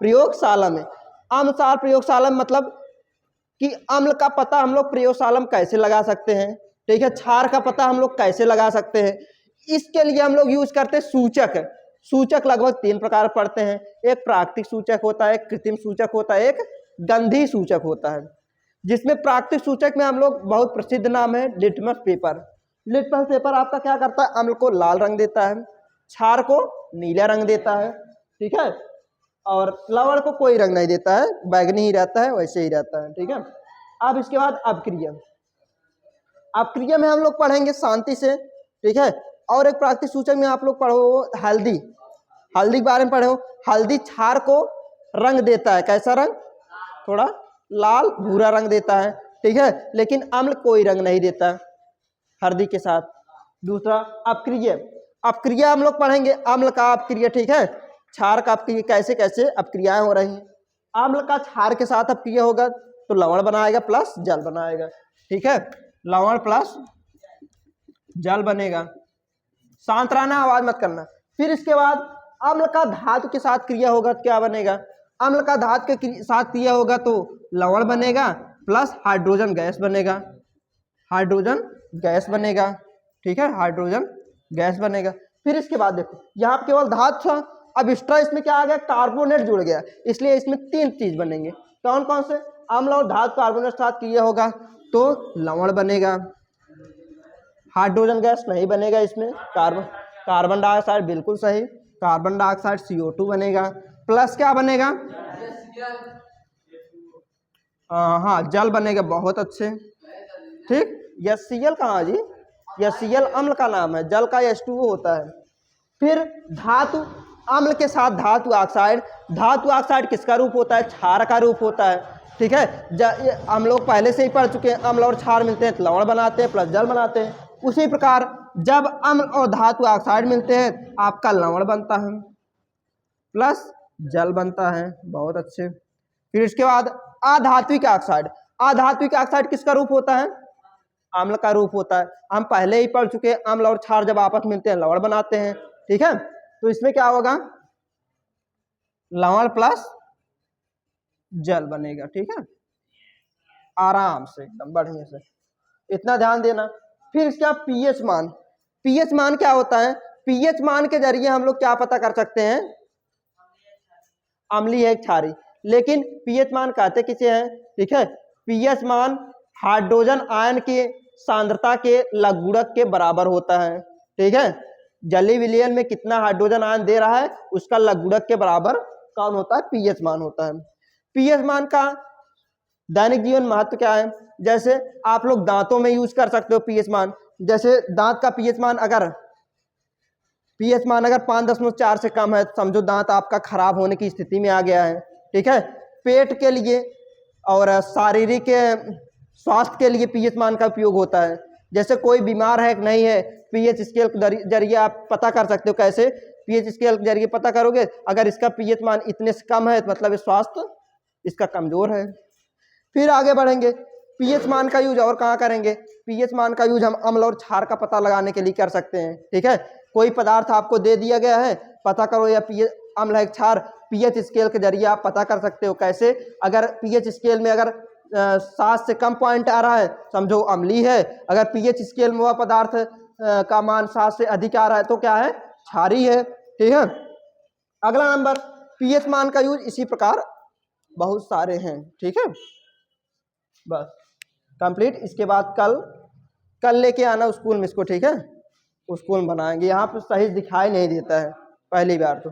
प्रयोगशाला में। अनुसार प्रयोगशाला में मतलब कि अम्ल का पता हम लोग प्रयोगशाला में कैसे लगा सकते हैं, ठीक है। क्षार का पता हम लोग कैसे लगा सकते हैं, इसके लिए हम लोग यूज करते हैं सूचक। सूचक लगभग 3 प्रकार पढ़ते हैं, एक प्राकृतिक सूचक होता है, एक कृत्रिम सूचक होता है, एक गंधी सूचक होता है। जिसमें प्राकृतिक सूचक में हम लोग बहुत प्रसिद्ध नाम है लिटमस पेपर। लिटमस पेपर आपका क्या करता है, अम्ल को लाल रंग देता है, क्षार को नीला रंग देता है, ठीक है, और लवण को कोई रंग नहीं देता है, बैगनी ही रहता है, वैसे ही रहता है, ठीक है। अब इसके बाद अपक्रिया। अपक्रिया में हम लोग पढ़ेंगे शांति से, ठीक है। और एक प्राकृतिक सूचक में आप लोग पढ़ो हल्दी, हल्दी के बारे में पढ़ो। हल्दी क्षार को रंग देता है, कैसा रंग, थोड़ा लाल भूरा रंग देता है, ठीक है, लेकिन अम्ल कोई रंग नहीं देता हल्दी के साथ। दूसरा अपक्रिया। अपक्रिया हम लोग पढ़ेंगे अम्ल का अपक्रिया, ठीक है, क्षार का अपक्रिया, कैसे कैसे अपक्रियाएं हो रही हैं। अम्ल का क्षार के साथ अपक्रिया होगा तो लवण बनाएगा प्लस जल बनाएगा, ठीक है, लवण प्लस जल बनेगा। शांत रहना, आवाज मत करना। फिर इसके बाद अम्ल का धातु के साथ क्रिया होगा तो क्या बनेगा, अम्ल का धातु के साथ क्रिया होगा तो लवण बनेगा प्लस हाइड्रोजन गैस बनेगा, हाइड्रोजन गैस बनेगा, ठीक है, हाइड्रोजन गैस बनेगा। फिर इसके बाद देखो यहाँ पे केवल धातु था, अब एक्स्ट्रा इसमें क्या आ गया, कार्बोनेट जुड़ गया, इसलिए इसमें 3 चीज बनेंगे। कौन कौन से, अम्ल और धातु कार्बोनेट के साथ क्रिया होगा तो लवण बनेगा, हाइड्रोजन गैस नहीं बनेगा इसमें, कार्बन डाइऑक्साइड, बिल्कुल सही, कार्बन डाइऑक्साइड CO2 बनेगा, प्लस क्या बनेगा, हाँ जल बनेगा, बहुत अच्छे, ठीक। HCl कहाँ जी, HCl अम्ल का नाम है, जल का H2O होता है। फिर धातु, अम्ल के साथ धातु ऑक्साइड, धातु ऑक्साइड किसका रूप होता है, क्षार का रूप होता है, ठीक है। हम लोग पहले से ही पढ़ चुके हैं, अम्ल और क्षार मिलते हैं तो लवण बनाते हैं प्लस जल बनाते हैं। उसी प्रकार जब अम्ल और धातु ऑक्साइड मिलते हैं आपका लवण बनता है प्लस जल बनता है, बहुत अच्छे। फिर इसके बाद अधात्विक ऑक्साइड। अधात्विक ऑक्साइड किसका रूप होता है, अम्ल का रूप होता है। हम पहले ही पढ़ चुके हैं, अम्ल और क्षार जब आपस में मिलते हैं लवण बनाते हैं, ठीक है। तो इसमें क्या होगा, लवण प्लस जल बनेगा, ठीक है, आराम से एकदम बढ़िया से, इतना ध्यान देना। फिर इसका पीएच मान। पीएच मान क्या होता है, पीएच मान के जरिए हम लोग क्या पता कर सकते हैं, अम्लीय है क्षारी, लेकिन पीएच मान कहते किसे हैं, ठीक है। पीएच मान हाइड्रोजन आयन की सांद्रता के लघुगणक के बराबर होता है, ठीक है। जलीय विलयन में कितना हाइड्रोजन आयन दे रहा है उसका लघुगणक के बराबर कौन होता है, पीएच मान होता है। पीएच मान का दैनिक जीवन महत्व क्या है, जैसे आप लोग दांतों में यूज कर सकते हो पीएच मान। जैसे दांत का पीएच मान अगर 5.4 से कम है तो समझो दांत आपका खराब होने की स्थिति में आ गया है, ठीक है। पेट के लिए और शारीरिक स्वास्थ्य के लिए पीएच मान का उपयोग होता है। जैसे कोई बीमार है कि नहीं है, पीएच स्केल के जरिए आप पता कर सकते हो। कैसे, पीएच स्केल के जरिए पता करोगे, अगर इसका पीएच मान इतने से कम है तो मतलब स्वास्थ्य इसका कमजोर है। फिर आगे बढ़ेंगे, पीएच मान का यूज और कहाँ करेंगे, पीएच मान का यूज हम अम्ल और क्षार का पता लगाने के लिए कर सकते हैं, ठीक है। कोई पदार्थ आपको दे दिया गया है, पता करो या पीएच अम्ल है क्षार, पीएच स्केल के जरिए आप पता कर सकते हो। कैसे, अगर पीएच स्केल में अगर 7 से कम पॉइंट आ रहा है समझो अम्लीय है, अगर पीएच स्केल में वह पदार्थ का मान 7 से अधिक आ रहा है तो क्या है, क्षारीय है, ठीक है। अगला नंबर, पीएच मान का यूज इसी प्रकार बहुत सारे हैं, ठीक है। बस कंप्लीट। इसके बाद कल लेके आना स्कूल में इसको, ठीक है, स्कूल में बनाएंगे। यहाँ पे सही दिखाई नहीं देता है पहली बार तो।